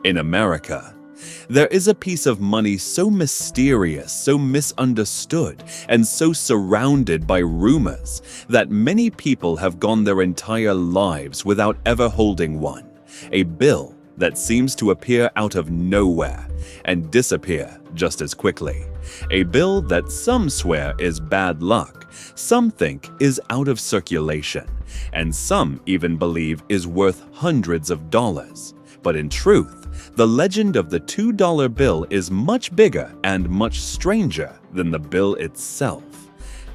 In America, there is a piece of money so mysterious, so misunderstood, and so surrounded by rumors that many people have gone their entire lives without ever holding one. A bill that seems to appear out of nowhere and disappear just as quickly. A bill that some swear is bad luck, some think is out of circulation, and some even believe is worth hundreds of dollars. But in truth, the legend of the $2 bill is much bigger and much stranger than the bill itself.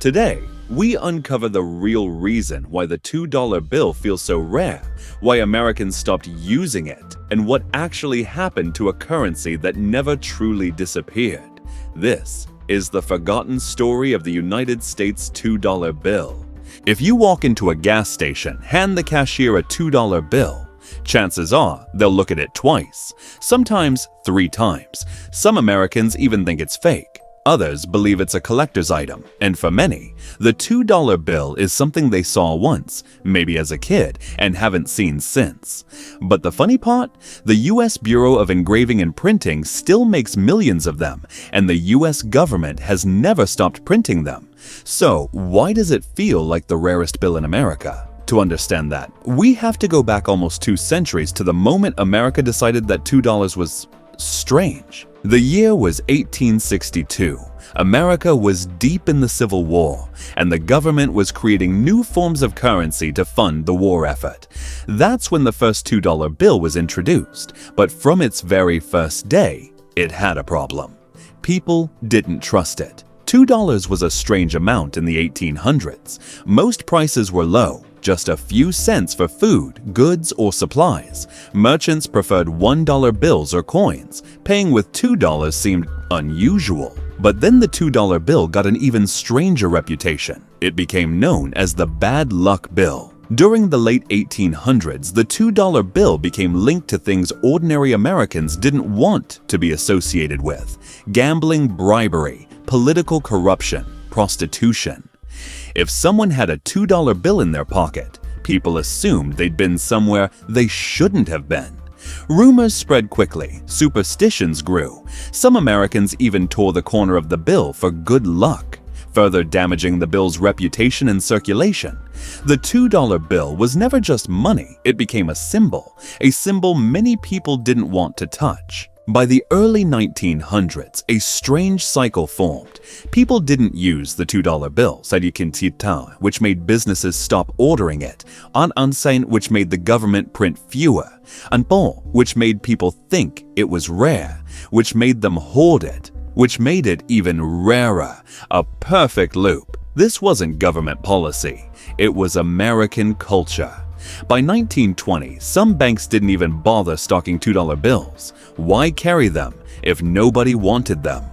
Today, we uncover the real reason why the $2 bill feels so rare, why Americans stopped using it, and what actually happened to a currency that never truly disappeared. This is the forgotten story of the United States $2 bill. If you walk into a gas station, hand the cashier a $2 bill, chances are they'll look at it twice, sometimes 3 times. Some Americans even think it's fake. Others believe it's a collector's item, and for many, the $2 bill is something they saw once, maybe as a kid, and haven't seen since. But the funny part? The U.S. Bureau of Engraving and Printing still makes millions of them, and the U.S. government has never stopped printing them. So why does it feel like the rarest bill in America? To understand that, we have to go back almost 2 centuries to the moment America decided that $2 was strange. The year was 1862. America was deep in the Civil War, and the government was creating new forms of currency to fund the war effort. That's when the first $2 bill was introduced, but from its very first day, it had a problem. People didn't trust it. $2 was a strange amount in the 1800s. Most prices were low, just a few cents for food, goods, or supplies. Merchants preferred $1 bills or coins. Paying with $2 seemed unusual. But then the $2 bill got an even stranger reputation. It became known as the bad luck bill. During the late 1800s, the $2 bill became linked to things ordinary Americans didn't want to be associated with: gambling, bribery, political corruption, prostitution. If someone had a $2 bill in their pocket, people assumed they'd been somewhere they shouldn't have been. Rumors spread quickly, superstitions grew. Some Americans even tore the corner of the bill for good luck, further damaging the bill's reputation and circulation. The $2 bill was never just money, it became a symbol many people didn't want to touch. By the early 1900s, a strange cycle formed. People didn't use the $2 bill, which made businesses stop ordering it, which made the government print fewer, and which made people think it was rare, which made them hoard it, which made it even rarer. A perfect loop. This wasn't government policy, it was American culture. By 1920, some banks didn't even bother stocking $2 bills. Why carry them if nobody wanted them?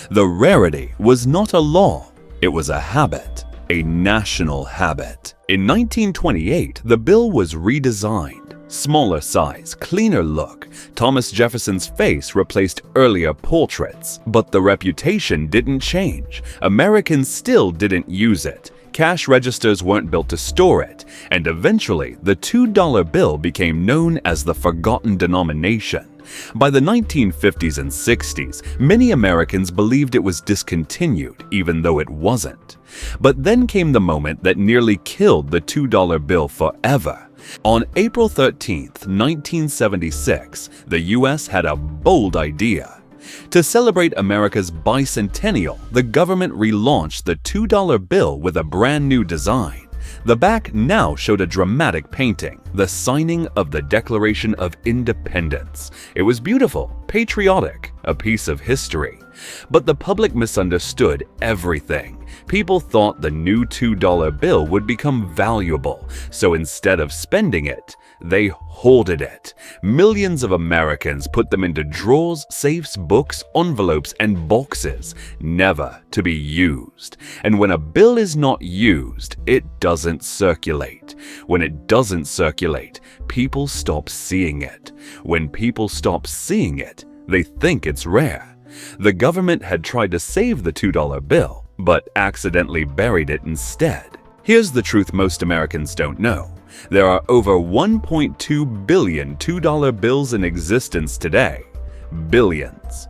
The rarity was not a law, it was a habit, a national habit. In 1928, the bill was redesigned. Smaller size, cleaner look. Thomas Jefferson's face replaced earlier portraits. But the reputation didn't change. Americans still didn't use it. Cash registers weren't built to store it, and eventually the $2 bill became known as the forgotten denomination. By the 1950s and 60s, many Americans believed it was discontinued, even though it wasn't. But then came the moment that nearly killed the $2 bill forever. On April 13, 1976, the U.S. had a bold idea. To celebrate America's bicentennial, the government relaunched the $2 bill with a brand new design. The back now showed a dramatic painting, the signing of the Declaration of Independence. It was beautiful, patriotic, a piece of history. But the public misunderstood everything. People thought the new $2 bill would become valuable, so instead of spending it, they hoarded it. Millions of Americans put them into drawers, safes, books, envelopes, and boxes, never to be used. And when a bill is not used, it doesn't circulate. When it doesn't circulate, people stop seeing it. When people stop seeing it, they think it's rare. The government had tried to save the $2 bill, but accidentally buried it instead. Here's the truth most Americans don't know. There are over 1.2 billion $2 bills in existence today. Billions.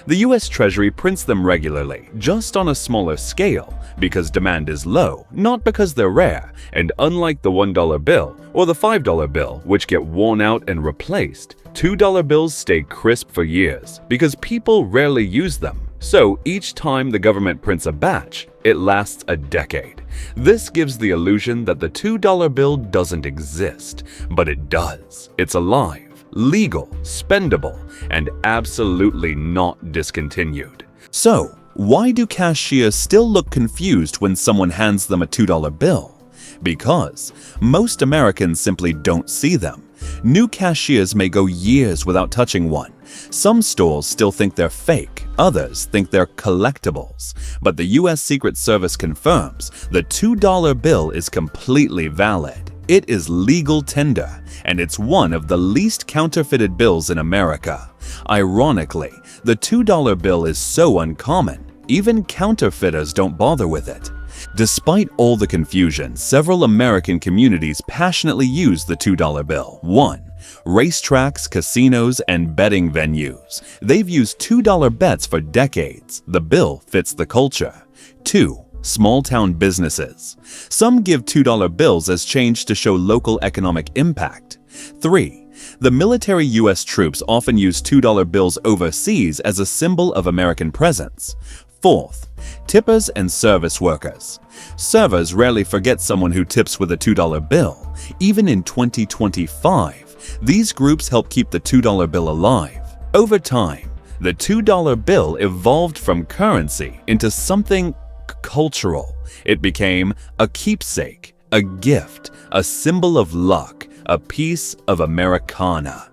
The US Treasury prints them regularly, just on a smaller scale, because demand is low, not because they're rare, and unlike the $1 bill or the $5 bill, which get worn out and replaced, $2 bills stay crisp for years because people rarely use them. So each time the government prints a batch, it lasts a decade. This gives the illusion that the $2 bill doesn't exist, but it does. It's alive, legal, spendable, and absolutely not discontinued. So, why do cashiers still look confused when someone hands them a $2 bill? Because most Americans simply don't see them. New cashiers may go years without touching one. Some stores still think they're fake, others think they're collectibles. But the US Secret Service confirms the $2 bill is completely valid. It is legal tender, and it's one of the least counterfeited bills in America. Ironically, the $2 bill is so uncommon, even counterfeiters don't bother with it. Despite all the confusion, several American communities passionately use the $2 bill. 1. Racetracks, casinos, and betting venues. They've used $2 bets for decades. The bill fits the culture. 2. Small-town businesses. Some give $2 bills as change to show local economic impact. 3. The military US troops often use $2 bills overseas as a symbol of American presence. 4th, tippers and service workers. Servers rarely forget someone who tips with a $2 bill. Even in 2025, these groups help keep the $2 bill alive. Over time, the $2 bill evolved from currency into something cultural. It became a keepsake, a gift, a symbol of luck, a piece of Americana.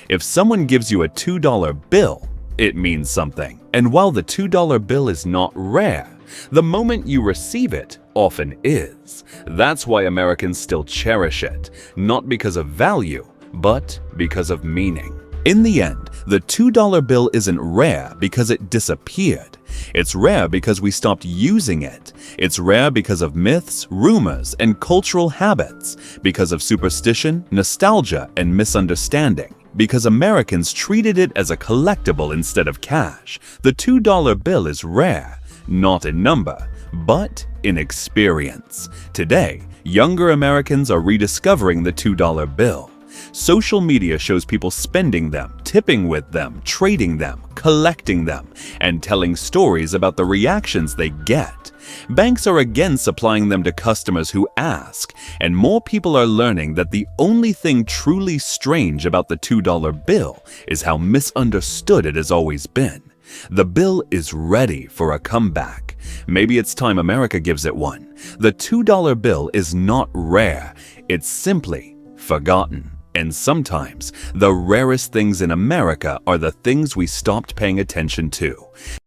If someone gives you a $2 bill, it means something. And while the $2 bill is not rare, the moment you receive it often is. That's why Americans still cherish it, not because of value, but because of meaning. In the end, the $2 bill isn't rare because it disappeared. It's rare because we stopped using it. It's rare because of myths, rumors, and cultural habits, because of superstition, nostalgia, and misunderstanding. Because Americans treated it as a collectible instead of cash. The $2 bill is rare, not in number, but in experience. Today, younger Americans are rediscovering the $2 bill. Social media shows people spending them, tipping with them, trading them, collecting them, and telling stories about the reactions they get. Banks are again supplying them to customers who ask, and more people are learning that the only thing truly strange about the $2 bill is how misunderstood it has always been. The bill is ready for a comeback. Maybe it's time America gives it one. The $2 bill is not rare, it's simply forgotten. And sometimes, the rarest things in America are the things we stopped paying attention to.